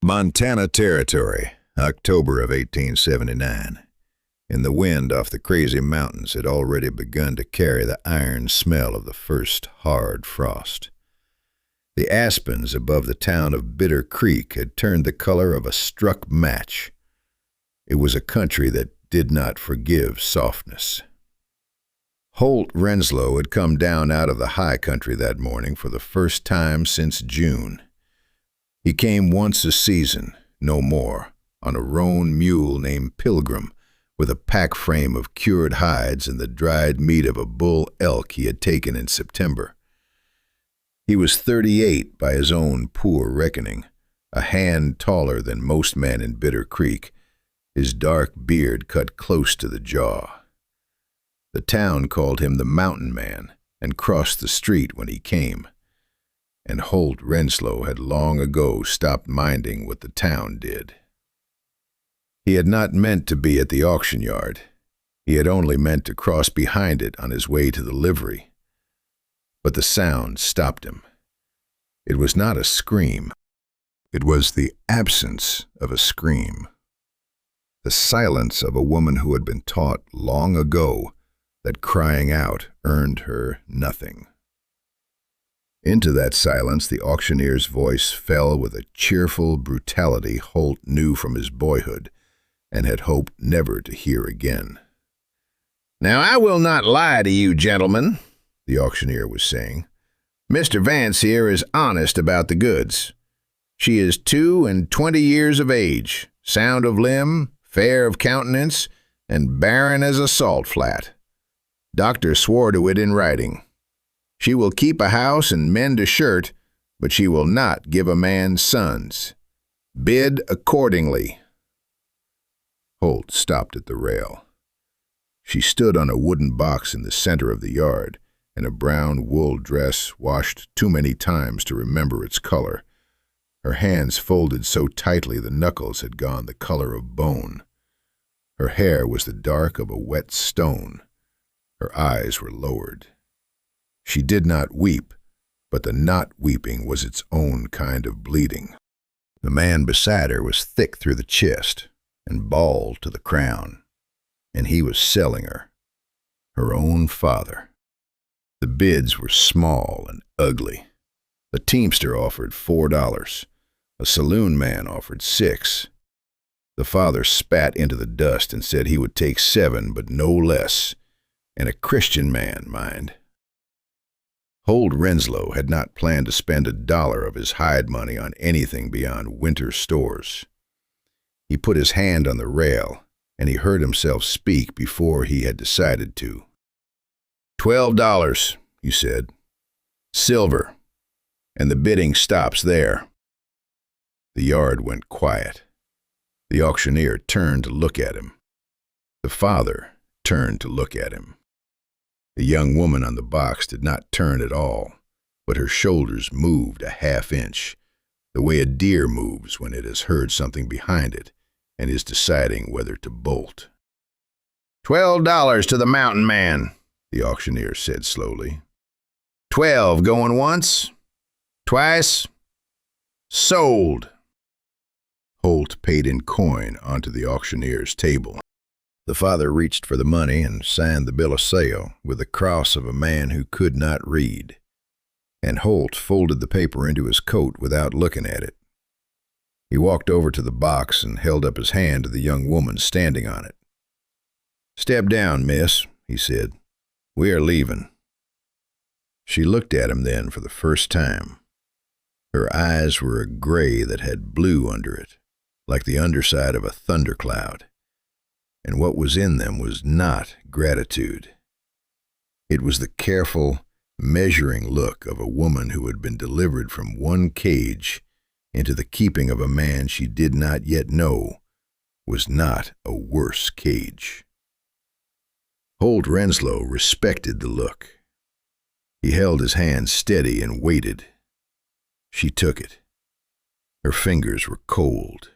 Montana Territory, October of 1879. And the wind off the crazy mountains had already begun to carry the iron smell of the first hard frost. The aspens above the town of Bitter Creek had turned the color of a struck match. It was a country that did not forgive softness. Holt Renslow had come down out of the high country that morning for the first time since June. He came once a season, no more, on a roan mule named Pilgrim, with a pack frame of cured hides and the dried meat of a bull elk he had taken in September. He was 38 by his own poor reckoning, a hand taller than most men in Bitter Creek, his dark beard cut close to the jaw. The town called him the Mountain Man and crossed the street when he came, and Holt Renslow had long ago stopped minding what the town did. He had not meant to be at the auction yard. He had only meant to cross behind it on his way to the livery. But the sound stopped him. It was not a scream. It was the absence of a scream. The silence of a woman who had been taught long ago that crying out earned her nothing. Into that silence the auctioneer's voice fell with a cheerful brutality Holt knew from his boyhood and had hoped never to hear again. "Now I will not lie to you, gentlemen," the auctioneer was saying. "Mr. Vance here is honest about the goods. She is 22 years of age, sound of limb, fair of countenance, and barren as a salt flat. Doctor swore to it in writing. She will keep a house and mend a shirt, but she will not give a man sons. Bid accordingly." Holt stopped at the rail. She stood on a wooden box in the center of the yard, in a brown wool dress washed too many times to remember its color. Her hands folded so tightly the knuckles had gone the color of bone. Her hair was the dark of a wet stone. Her eyes were lowered. She did not weep, but the not weeping was its own kind of bleeding. The man beside her was thick through the chest and bald to the crown, and he was selling her own father. The bids were small and ugly. A teamster offered $4. A saloon man offered $6. The father spat into the dust and said he would take $7, but no less, and a Christian man, mind. Holt Renslow had not planned to spend $1 of his hide money on anything beyond winter stores. He put his hand on the rail, and he heard himself speak before he had decided to. $12, he said. Silver, and the bidding stops there. The yard went quiet. The auctioneer turned to look at him. The father turned to look at him. The young woman on the box did not turn at all, but her shoulders moved a half-inch, the way a deer moves when it has heard something behind it and is deciding whether to bolt. $12 to the Mountain Man, the auctioneer said slowly. 12 going once, twice, sold. Holt paid in coin onto the auctioneer's table. The father reached for the money and signed the bill of sale with the cross of a man who could not read, and Holt folded the paper into his coat without looking at it. He walked over to the box and held up his hand to the young woman standing on it. "Step down, miss," he said. "We are leaving." She looked at him then for the first time. Her eyes were a gray that had blue under it, like the underside of a thundercloud, and what was in them was not gratitude. It was the careful, measuring look of a woman who had been delivered from one cage into the keeping of a man she did not yet know was not a worse cage. Holt Renslow respected the look. He held his hand steady and waited. She took it. Her fingers were cold.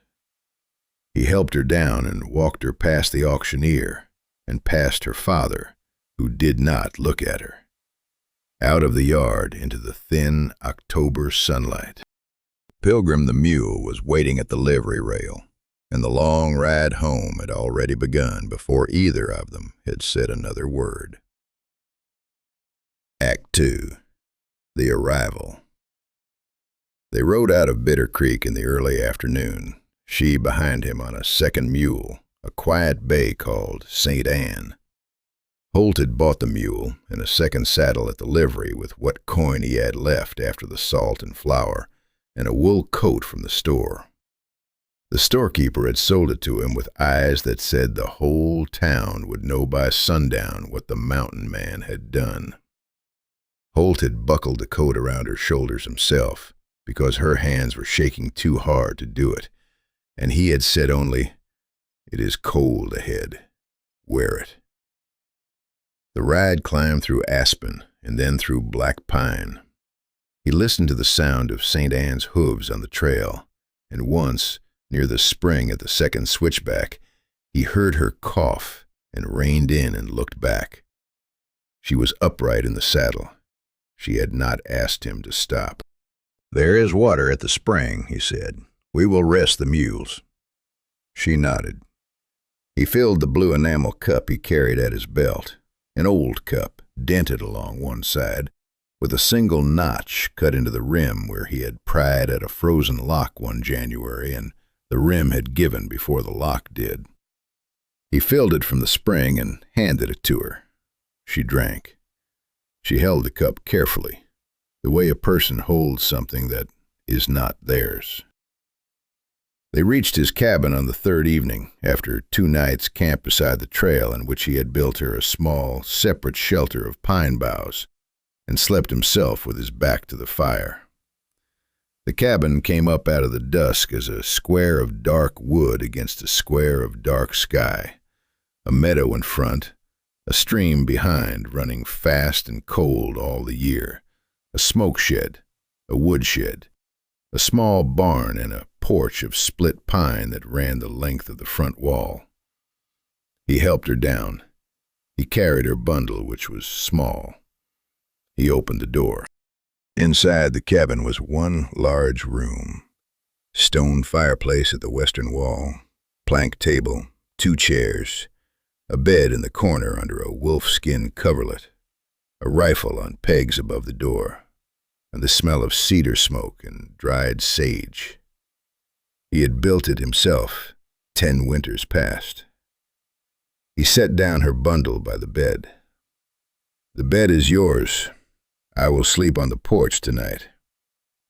He helped her down and walked her past the auctioneer and past her father, who did not look at her, out of the yard into the thin October sunlight. Pilgrim the mule was waiting at the livery rail, and the long ride home had already begun before either of them had said another word. Act 2. The Arrival. They rode out of Bitter Creek in the early afternoon, she behind him on a second mule, a quiet bay called St. Anne. Holt had bought the mule and a second saddle at the livery with what coin he had left after the salt and flour, and a wool coat from the store. The storekeeper had sold it to him with eyes that said the whole town would know by sundown what the mountain man had done. Holt had buckled the coat around her shoulders himself, because her hands were shaking too hard to do it, and he had said only, "It is cold ahead. Wear it." The ride climbed through aspen and then through black pine. He listened to the sound of St. Anne's hooves on the trail, and once, near the spring at the second switchback, he heard her cough and reined in and looked back. She was upright in the saddle. She had not asked him to stop. "There is water at the spring," he said. "We will rest the mules." She nodded. He filled the blue enamel cup he carried at his belt, an old cup, dented along one side, with a single notch cut into the rim where he had pried at a frozen lock one January, and the rim had given before the lock did. He filled it from the spring and handed it to her. She drank. She held the cup carefully, the way a person holds something that is not theirs. They reached his cabin on the third evening, after 2 nights camped beside the trail in which he had built her a small, separate shelter of pine boughs, and slept himself with his back to the fire. The cabin came up out of the dusk as a square of dark wood against a square of dark sky, a meadow in front, a stream behind running fast and cold all the year, a smoke shed, a woodshed, a small barn, and a porch of split pine that ran the length of the front wall. He helped her down. He carried her bundle, which was small. He opened the door. Inside the cabin was one large room. Stone fireplace at the western wall, plank table, 2 chairs, a bed in the corner under a wolfskin coverlet, a rifle on pegs above the door, and the smell of cedar smoke and dried sage. He had built it himself 10 winters past. He set down her bundle by the bed. "The bed is yours. I will sleep on the porch tonight,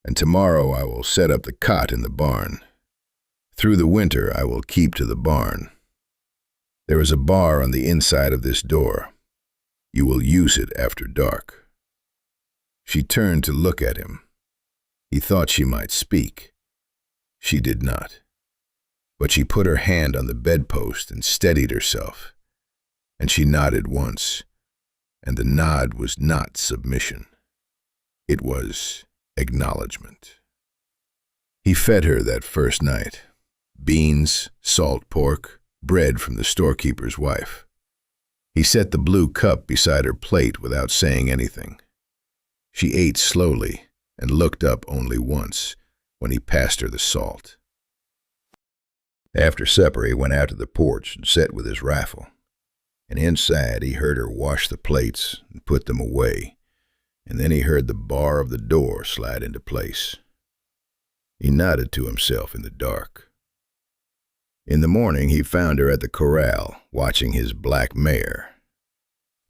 and tomorrow I will set up the cot in the barn. Through the winter I will keep to the barn. There is a bar on the inside of this door. You will use it after dark." She turned to look at him. He thought she might speak. She did not. But she put her hand on the bedpost and steadied herself, and she nodded once, and the nod was not submission. It was acknowledgment. He fed her that first night. Beans, salt pork, bread from the storekeeper's wife. He set the blue cup beside her plate without saying anything. She ate slowly and looked up only once when he passed her the salt. After supper he went out to the porch and sat with his rifle, and inside he heard her wash the plates and put them away, and then he heard the bar of the door slide into place. He nodded to himself in the dark. In the morning he found her at the corral, watching his black mare.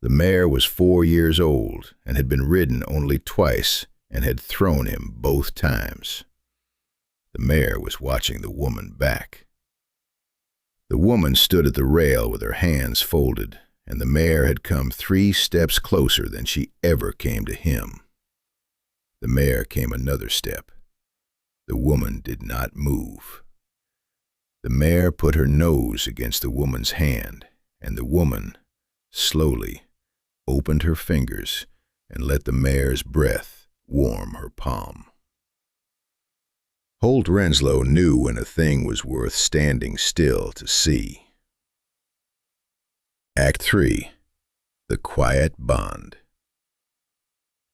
The mare was 4 years old and had been ridden only twice and had thrown him both times. The mare was watching the woman back. The woman stood at the rail with her hands folded, and the mare had come 3 steps closer than she ever came to him. The mare came another step. The woman did not move. The mare put her nose against the woman's hand, and the woman, slowly, opened her fingers and let the mare's breath warm her palm. Holt Renslow knew when a thing was worth standing still to see. Act 3. The Quiet Bond.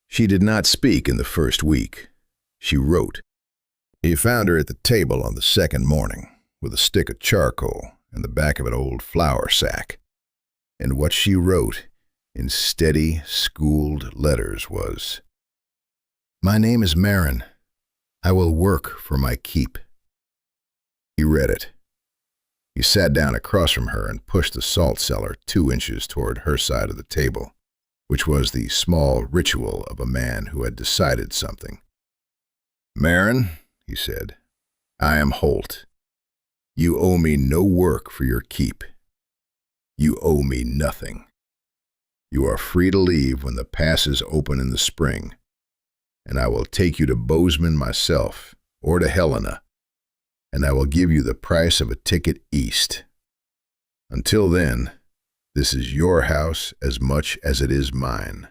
She did not speak in the first week. She wrote. He found her at the table on the second morning, with a stick of charcoal and the back of an old flour sack. And what she wrote in steady, schooled letters was, "My name is Maren. I will work for my keep." He read it. He sat down across from her and pushed the salt cellar 2 inches toward her side of the table, which was the small ritual of a man who had decided something. "Maren," he said, "I am Holt. You owe me no work for your keep. You owe me nothing. You are free to leave when the passes open in the spring, and I will take you to Bozeman myself, or to Helena, and I will give you the price of a ticket east. Until then, this is your house as much as it is mine.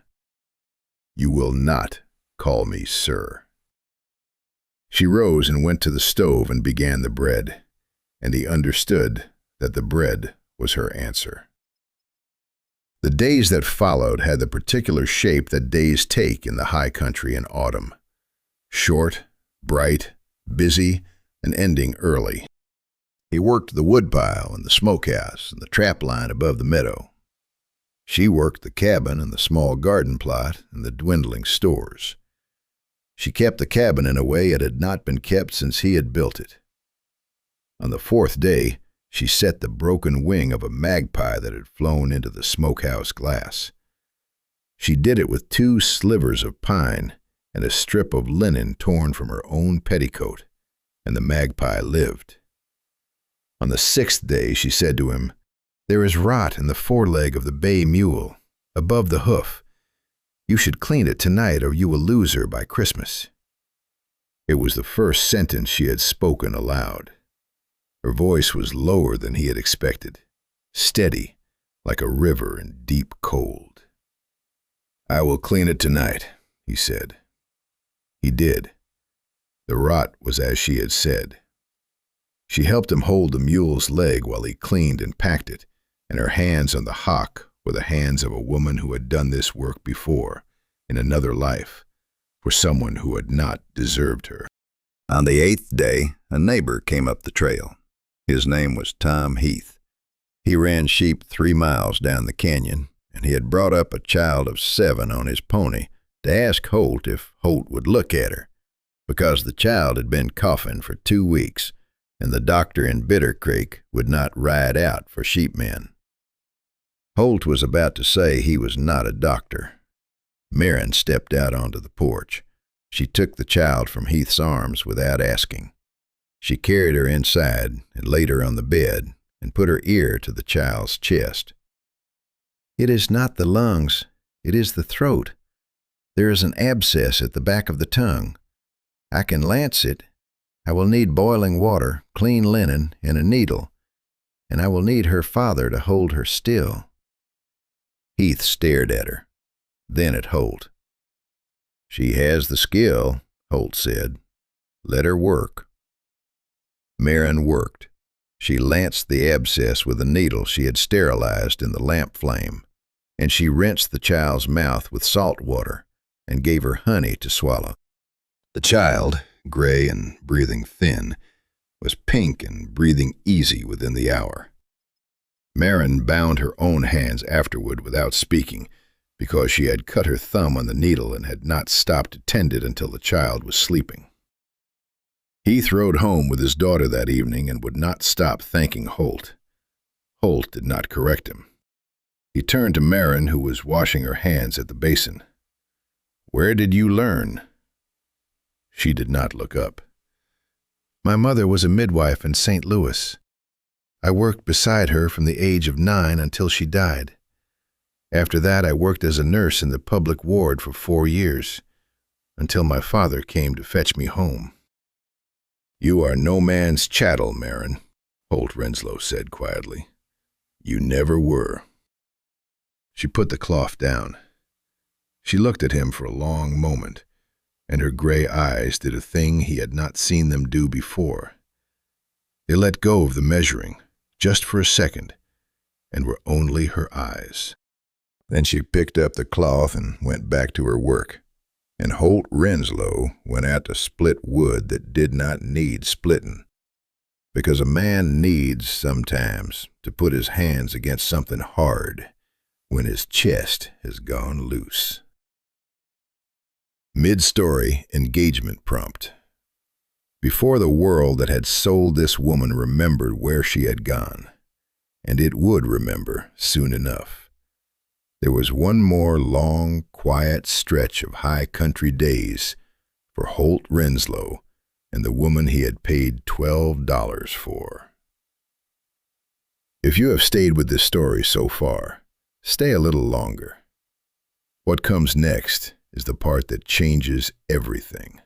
You will not call me sir." She rose and went to the stove and began the bread, and he understood that the bread was her answer. The days that followed had the particular shape that days take in the high country in autumn. Short, bright, busy, and ending early. He worked the woodpile and the smokehouse and the trap line above the meadow. She worked the cabin and the small garden plot and the dwindling stores. She kept the cabin in a way it had not been kept since he had built it. On the 4th day, she set the broken wing of a magpie that had flown into the smokehouse glass. She did it with 2 slivers of pine and a strip of linen torn from her own petticoat, and the magpie lived. On the 6th day, she said to him, "There is rot in the foreleg of the bay mule, above the hoof. You should clean it tonight, or you will lose her by Christmas." It was the first sentence she had spoken aloud. Her voice was lower than he had expected, steady, like a river in deep cold. "I will clean it tonight," he said. He did. The rot was as she had said. She helped him hold the mule's leg while he cleaned and packed it, and her hands on the hock were the hands of a woman who had done this work before, in another life, for someone who had not deserved her. On the 8th day, a neighbor came up the trail. His name was Tom Heath. He ran sheep 3 miles down the canyon, and he had brought up a child of 7 on his pony to ask Holt if Holt would look at her, because the child had been coughing for 2 weeks, and the doctor in Bitter Creek would not ride out for sheepmen. Holt was about to say he was not a doctor. Maren stepped out onto the porch. She took the child from Heath's arms without asking. She carried her inside and laid her on the bed and put her ear to the child's chest. "It is not the lungs, it is the throat. There is an abscess at the back of the tongue. I can lance it. I will need boiling water, clean linen, and a needle, and I will need her father to hold her still." Heath stared at her, then at Holt. "She has the skill," Holt said. "Let her work." Maren worked. She lanced the abscess with a needle she had sterilized in the lamp flame, and she rinsed the child's mouth with salt water and gave her honey to swallow. The child, gray and breathing thin, was pink and breathing easy within the hour. Maren bound her own hands afterward without speaking, because she had cut her thumb on the needle and had not stopped to tend it until the child was sleeping. Heath rode home with his daughter that evening and would not stop thanking Holt. Holt did not correct him. He turned to Maren, who was washing her hands at the basin. "Where did you learn?" She did not look up. "My mother was a midwife in St. Louis. I worked beside her from the age of 9 until she died. After that, I worked as a nurse in the public ward for 4 years, until my father came to fetch me home." "You are no man's chattel, Maren," Holt Renslow said quietly. "You never were." She put the cloth down. She looked at him for a long moment, and her gray eyes did a thing he had not seen them do before. They let go of the measuring, just for a second, and were only her eyes. Then she picked up the cloth and went back to her work. and Holt Renslow went out to split wood that did not need splitting, because a man needs sometimes to put his hands against something hard when his chest has gone loose. Mid-story engagement prompt. Before the world that had sold this woman remembered where she had gone, and it would remember soon enough, there was one more long, quiet stretch of high country days for Holt Renslow and the woman he had paid $12 for. If you have stayed with this story so far, stay a little longer. What comes next is the part that changes everything.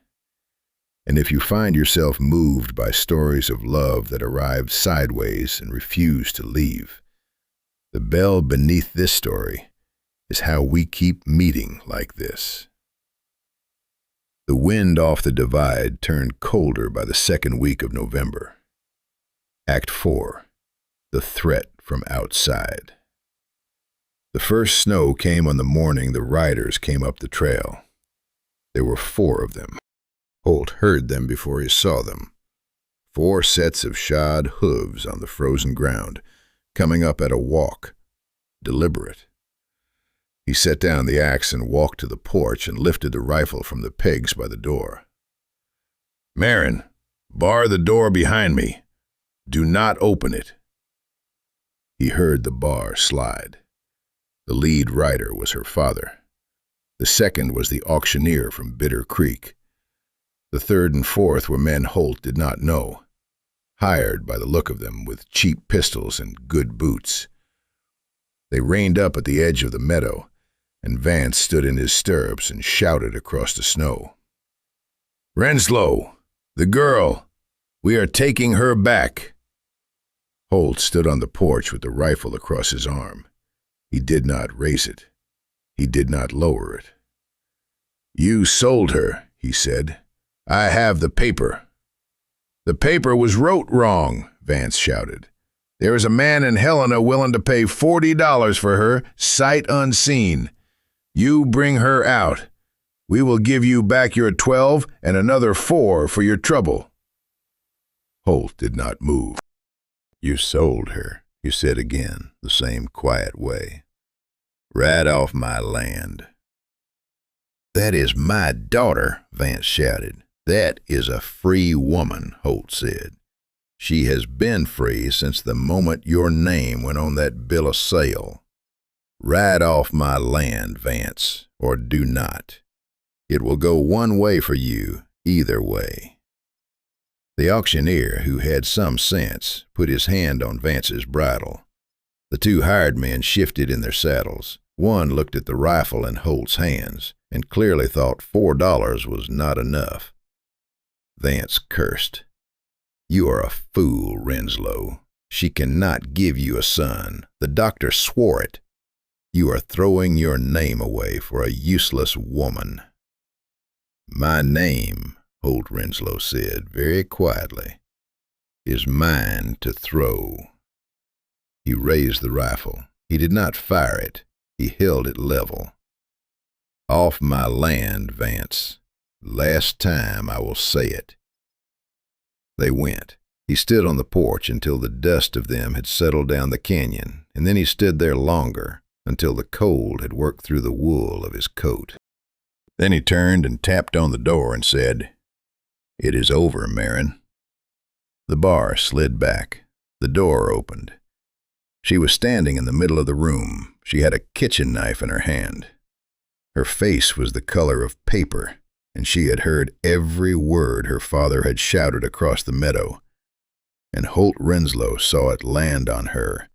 And if you find yourself moved by stories of love that arrived sideways and refused to leave, the bell beneath this story is how we keep meeting like this. The wind off the divide turned colder by the second week of November. Act 4. The threat from outside. The first snow came on the morning the riders came up the trail. There were 4 of them. Holt heard them before he saw them. 4 sets of shod hooves on the frozen ground, coming up at a walk, deliberate. He set down the axe and walked to the porch and lifted the rifle from the pegs by the door. "Maren, bar the door behind me. Do not open it." He heard the bar slide. The lead rider was her father. The second was the auctioneer from Bitter Creek. The third and fourth were men Holt did not know, hired by the look of them with cheap pistols and good boots. They reined up at the edge of the meadow, and Vance stood in his stirrups and shouted across the snow. "Renslow, the girl, we are taking her back." Holt stood on the porch with the rifle across his arm. He did not raise it. He did not lower it. "You sold her," he said. "I have the paper." "The paper was wrote wrong," Vance shouted. "There is a man in Helena willing to pay $40 for her, sight unseen. You bring her out. We will give you back your 12 and another 4 for your trouble." Holt did not move. "You sold her," he said again, the same quiet way. "Right off my land." "That is my daughter," Vance shouted. "That is a free woman," Holt said. "She has been free since the moment your name went on that bill of sale. Ride off my land, Vance, or do not. It will go one way for you, either way." The auctioneer, who had some sense, put his hand on Vance's bridle. The 2 hired men shifted in their saddles. One looked at the rifle in Holt's hands and clearly thought $4 was not enough. Vance cursed. "You are a fool, Renslow. She cannot give you a son. The doctor swore it. You are throwing your name away for a useless woman." "My name," Holt Renslow said very quietly, "is mine to throw." He raised the rifle. He did not fire it. He held it level. "Off my land, Vance. Last time I will say it." They went. He stood on the porch until the dust of them had settled down the canyon, and then he stood there longer, until the cold had worked through the wool of his coat. Then he turned and tapped on the door and said, "It is over, Maren." The bar slid back. The door opened. She was standing in the middle of the room. She had a kitchen knife in her hand. Her face was the color of paper, and she had heard every word her father had shouted across the meadow. And Holt Renslow saw it land on her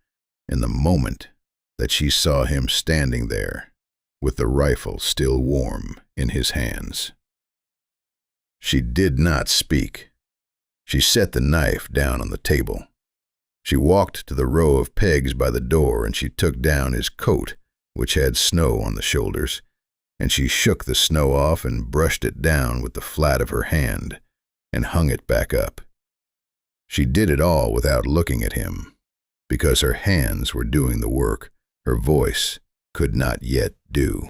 in the moment that she saw him standing there with the rifle still warm in his hands. She did not speak. She set the knife down on the table. She walked to the row of pegs by the door, and she took down his coat, which had snow on the shoulders, and she shook the snow off and brushed it down with the flat of her hand and hung it back up. She did it all without looking at him, because her hands were doing the work her voice could not yet do.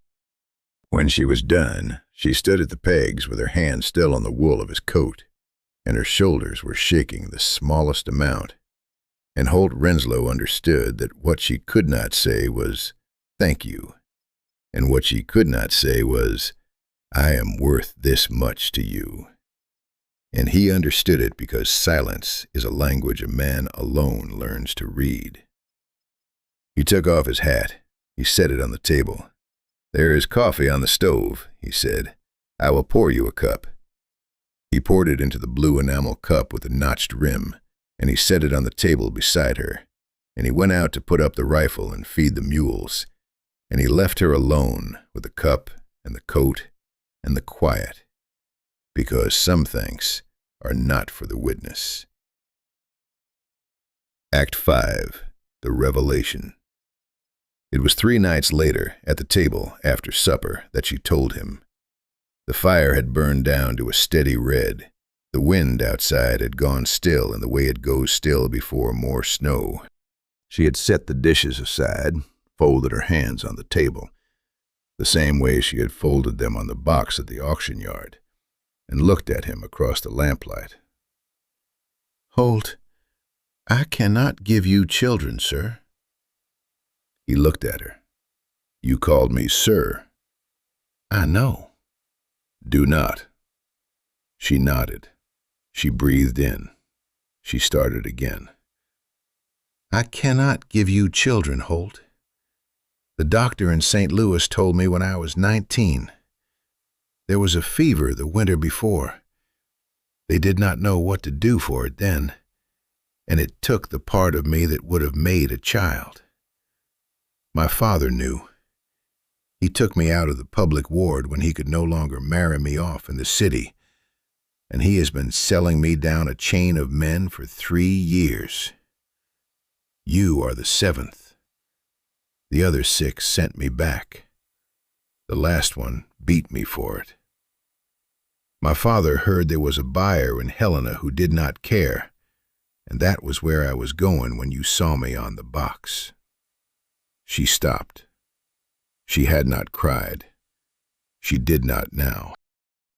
When she was done, she stood at the pegs with her hand still on the wool of his coat, and her shoulders were shaking the smallest amount. And Holt Renslow understood that what she could not say was, "Thank you," and what she could not say was, "I am worth this much to you." And he understood it because silence is a language a man alone learns to read. He took off his hat. He set it on the table. "There is coffee on the stove," he said. "I will pour you a cup." He poured it into the blue enamel cup with the notched rim, and he set it on the table beside her, and he went out to put up the rifle and feed the mules, and he left her alone with the cup and the coat and the quiet, because some thanks are not for the witness. Act 5. The Revelation. It was 3 nights later, at the table after supper, that she told him. The fire had burned down to a steady red. The wind outside had gone still in the way it goes still before more snow. She had set the dishes aside, folded her hands on the table, the same way she had folded them on the box at the auction yard, and looked at him across the lamplight. "Holt, I cannot give you children, sir." He looked at her. "You called me sir." "I know." "Do not." She nodded. She breathed in. She started again. "I cannot give you children, Holt. The doctor in St. Louis told me when I was 19. There was a fever the winter before. They did not know what to do for it then, and it took the part of me that would have made a child. My father knew. He took me out of the public ward when he could no longer marry me off in the city, and he has been selling me down a chain of men for 3 years. You are the 7th. The other 6 sent me back. The last one beat me for it. My father heard there was a buyer in Helena who did not care, and that was where I was going when you saw me on the box." She stopped. She had not cried. She did not now.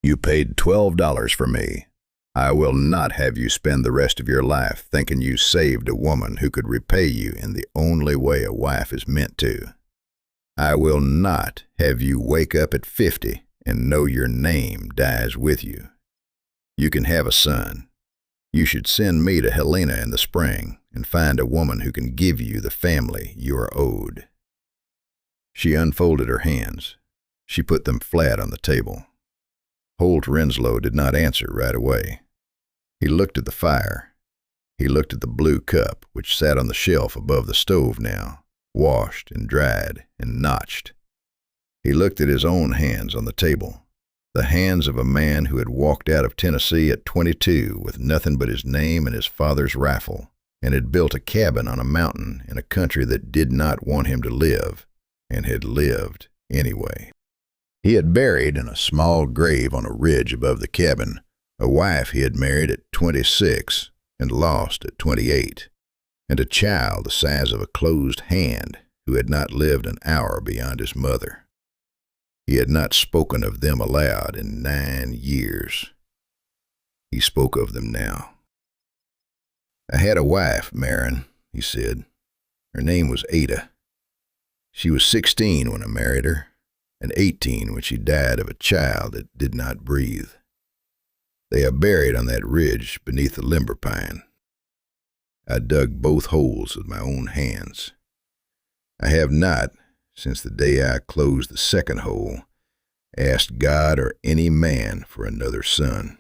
"You paid $12 for me. I will not have you spend the rest of your life thinking you saved a woman who could repay you in the only way a wife is meant to. I will not have you wake up at 50 and know your name dies with you. You can have a son. You should send me to Helena in the spring and find a woman who can give you the family you are owed." She unfolded her hands. She put them flat on the table. Holt Renslow did not answer right away. He looked at the fire. He looked at the blue cup, which sat on the shelf above the stove now, washed and dried and notched. He looked at his own hands on the table, the hands of a man who had walked out of Tennessee at 22 with nothing but his name and his father's rifle, and had built a cabin on a mountain in a country that did not want him to live, and had lived anyway. He had buried in a small grave on a ridge above the cabin a wife he had married at 26 and lost at 28, and a child the size of a closed hand who had not lived an hour beyond his mother. He had not spoken of them aloud in 9 years. He spoke of them now. "I had a wife, Maren," he said. "Her name was Ada. She was 16 when I married her, and 18 when she died of a child that did not breathe. They are buried on that ridge beneath the limber pine. I dug both holes with my own hands. I have not, since the day I closed the second hole, asked God or any man for another son.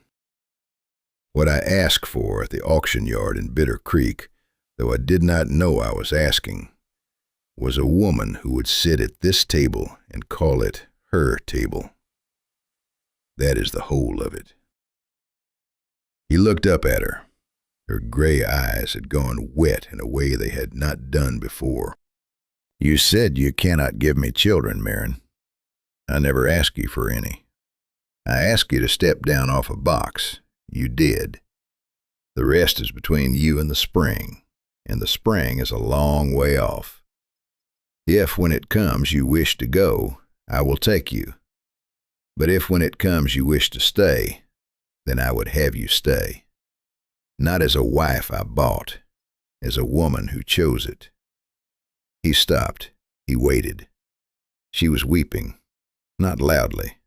What I asked for at the auction yard in Bitter Creek, though I did not know I was asking, was a woman who would sit at this table and call it her table. That is the whole of it." He looked up at her. Her gray eyes had gone wet in a way they had not done before. "You said you cannot give me children, Maren. I never asked you for any. I asked you to step down off a box. You did. The rest is between you and the spring, and the spring is a long way off. If, when it comes, you wish to go, I will take you. But if when it comes you wish to stay, then I would have you stay. Not as a wife I bought, as a woman who chose it." He stopped. He waited. She was weeping, not loudly.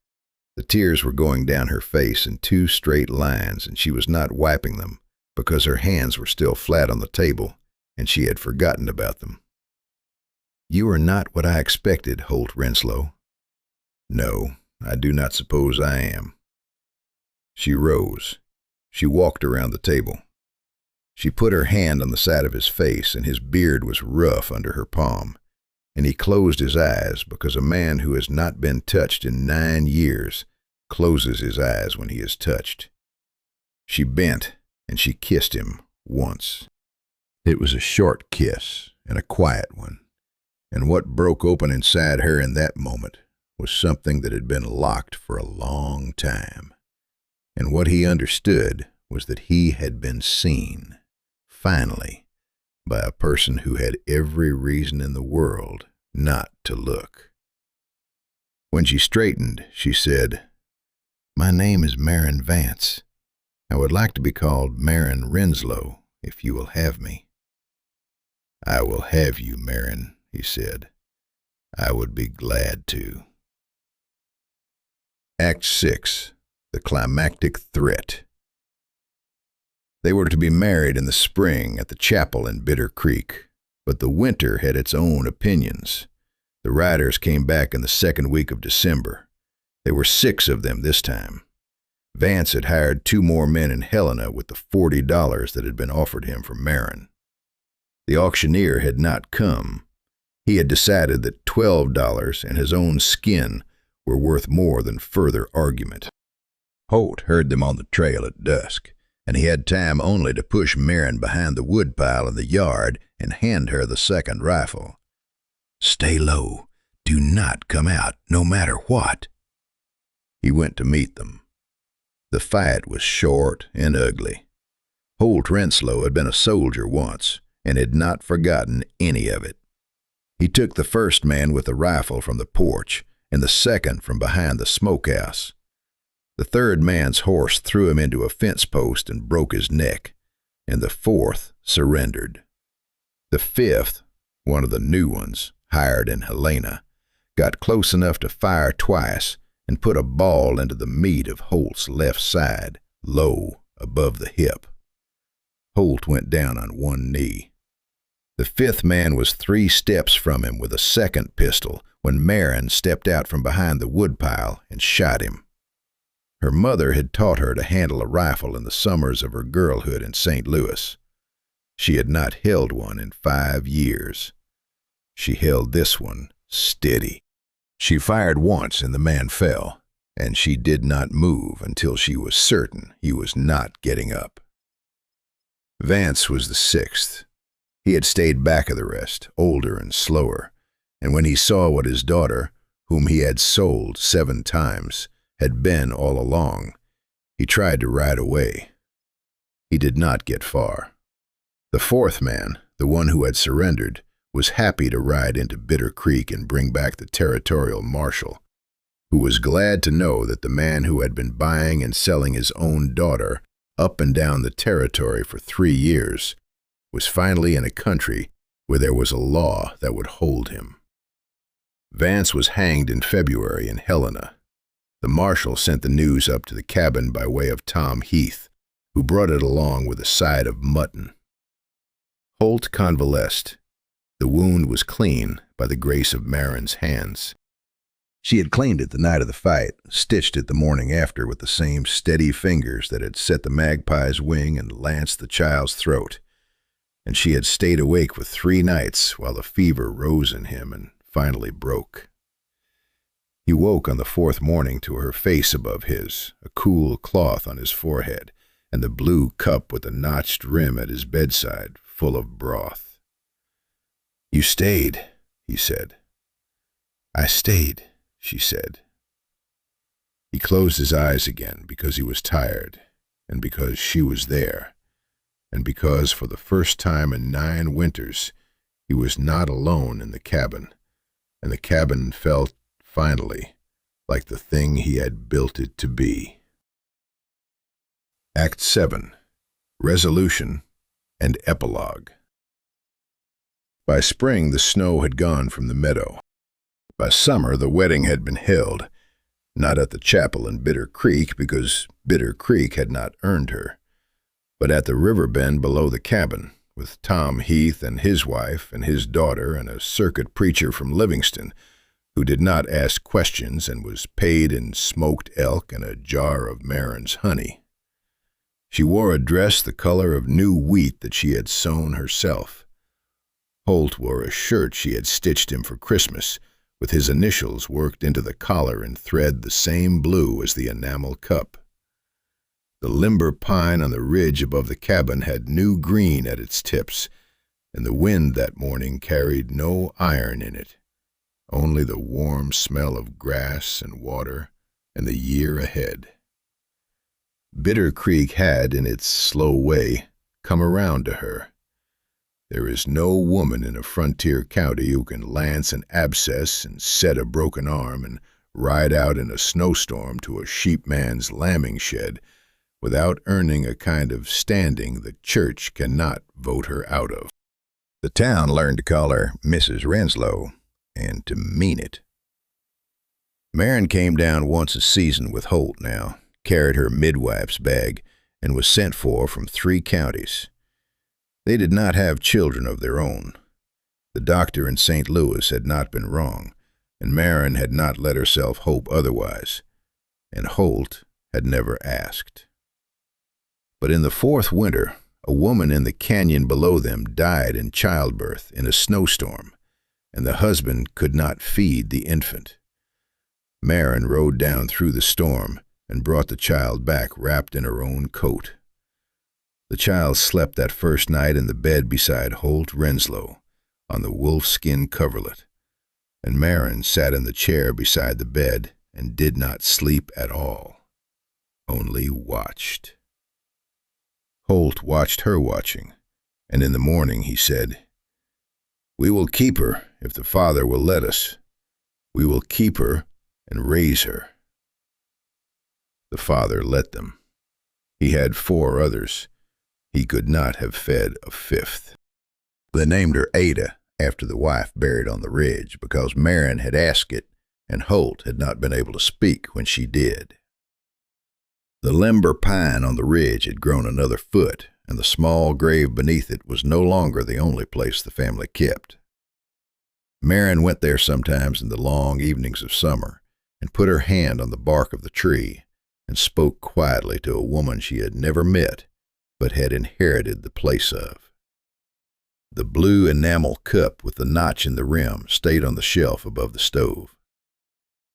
The tears were going down her face in 2 straight lines, and she was not wiping them because her hands were still flat on the table, and she had forgotten about them. "You are not what I expected, Holt Renslow." "No, I do not suppose I am." She rose. She walked around the table. She put her hand on the side of his face, and his beard was rough under her palm, and he closed his eyes because a man who has not been touched in 9 years closes his eyes when he is touched. She bent, and she kissed him once. It was a short kiss and a quiet one, and what broke open inside her in that moment was something that had been locked for a long time. And what he understood was that he had been seen, finally, by a person who had every reason in the world not to look. When she straightened, she said, "My name is Maren Vance. I would like to be called Maren Venslow, if you will have me." "I will have you, Maren," he said. "I would be glad to." Act 6. The Climactic Threat. They were to be married in the spring at the chapel in Bitter Creek, but the winter had its own opinions. The riders came back in the 2nd week of December. There were 6 of them this time. Vance had hired 2 more men in Helena with the $40 that had been offered him from Maren. The auctioneer had not come. He had decided that $12 and his own skin were worth more than further argument. Holt heard them on the trail at dusk, and he had time only to push Maren behind the woodpile in the yard and hand her the 2nd rifle. "Stay low. Do not come out, no matter what." He went to meet them. The fight was short and ugly. Holt Renslow had been a soldier once, and had not forgotten any of it. He took the first man with the rifle from the porch, and the second from behind the smokehouse. The third man's horse threw him into a fence post and broke his neck, and the fourth surrendered. The fifth, one of the new ones, hired in Helena, got close enough to fire twice and put a ball into the meat of Holt's left side, low above the hip. Holt went down on one knee. The fifth man was 3 steps from him with a second pistol when Maren stepped out from behind the woodpile and shot him. Her mother had taught her to handle a rifle in the summers of her girlhood in St. Louis. She had not held one in 5 years. She held this one steady. She fired once and the man fell, and she did not move until she was certain he was not getting up. Vance was the 6th. He had stayed back of the rest, older and slower, and when he saw what his daughter, whom he had sold 7 times, had been all along, he tried to ride away. He did not get far. The 4th man, the one who had surrendered, was happy to ride into Bitter Creek and bring back the territorial marshal, who was glad to know that the man who had been buying and selling his own daughter up and down the territory for 3 years was finally in a country where there was a law that would hold him. Vance was hanged in February in Helena. The marshal sent the news up to the cabin by way of Tom Heath, who brought it along with a side of mutton. Holt convalesced. The wound was clean by the grace of Maren's hands. She had cleaned it the night of the fight, stitched it the morning after with the same steady fingers that had set the magpie's wing and lanced the child's throat, and she had stayed awake for 3 nights while the fever rose in him and finally broke. He woke on the 4th morning to her face above his, a cool cloth on his forehead, and the blue cup with the notched rim at his bedside full of broth. "You stayed," he said. "I stayed," she said. He closed his eyes again because he was tired, and because she was there, and because for the first time in 9 winters he was not alone in the cabin, and the cabin felt, finally, like the thing he had built it to be. Act 7. Resolution and Epilogue. By spring, the snow had gone from the meadow. By summer, the wedding had been held, not at the chapel in Bitter Creek, because Bitter Creek had not earned her, but at the river bend below the cabin, with Tom Heath and his wife and his daughter and a circuit preacher from Livingston, who did not ask questions and was paid in smoked elk and a jar of Maren's honey. She wore a dress the color of new wheat that she had sown herself. Holt wore a shirt she had stitched him for Christmas, with his initials worked into the collar in thread the same blue as the enamel cup. The limber pine on the ridge above the cabin had new green at its tips, and the wind that morning carried no iron in it, only the warm smell of grass and water and the year ahead. Bitter Creek had, in its slow way, come around to her. There is no woman in a frontier county who can lance an abscess and set a broken arm and ride out in a snowstorm to a sheepman's lambing shed without earning a kind of standing the church cannot vote her out of. The town learned to call her Mrs. Renslow, and to mean it. Maren came down once a season with Holt now, carried her midwife's bag, and was sent for from 3 counties. They did not have children of their own. The doctor in St. Louis had not been wrong, and Maren had not let herself hope otherwise, and Holt had never asked. But in the 4th winter, a woman in the canyon below them died in childbirth in a snowstorm, and the husband could not feed the infant. Maren rode down through the storm and brought the child back wrapped in her own coat. The child slept that first night in the bed beside Holt Renslow, on the wolfskin coverlet, and Maren sat in the chair beside the bed and did not sleep at all, only watched. Holt watched her watching, and in the morning he said, "We will keep her if the Father will let us. We will keep her and raise her." The Father let them. He had 4 others. He could not have fed a 5th. They named her Ada, after the wife buried on the ridge, because Maren had asked it, and Holt had not been able to speak when she did. The limber pine on the ridge had grown another foot, and the small grave beneath it was no longer the only place the family kept. Maren went there sometimes in the long evenings of summer, and put her hand on the bark of the tree, and spoke quietly to a woman she had never met, but had inherited the place of. The blue enamel cup with the notch in the rim stayed on the shelf above the stove.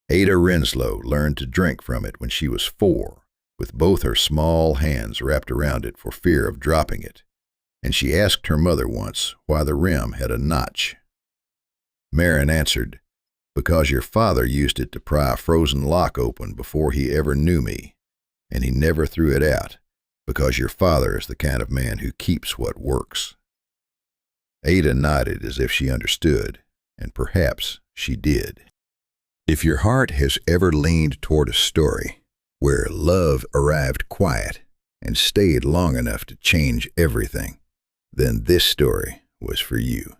Ada Renslow learned to drink from it when she was 4, with both her small hands wrapped around it for fear of dropping it, and she asked her mother once why the rim had a notch. Maren answered, "Because your father used it to pry a frozen lock open before he ever knew me, and he never threw it out, because your father is the kind of man who keeps what works." Ada nodded as if she understood, and perhaps she did. If your heart has ever leaned toward a story where love arrived quiet and stayed long enough to change everything, then this story was for you.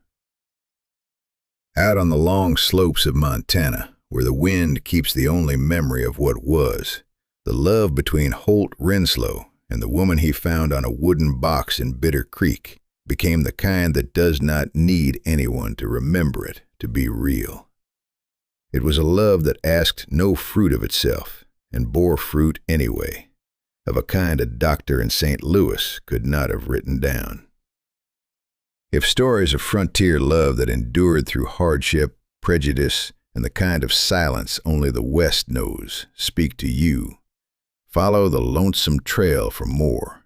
Out on the long slopes of Montana, where the wind keeps the only memory of what was, the love between Holt Renslow and the woman he found on a wooden box in Bitter Creek became the kind that does not need anyone to remember it to be real. It was a love that asked no fruit of itself and bore fruit anyway, of a kind a doctor in St. Louis could not have written down. If stories of frontier love that endured through hardship, prejudice, and the kind of silence only the West knows speak to you, follow the lonesome trail for more.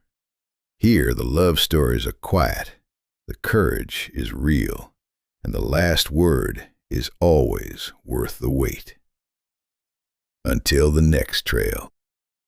Here the love stories are quiet, the courage is real, and the last word is always worth the wait. Until the next trail.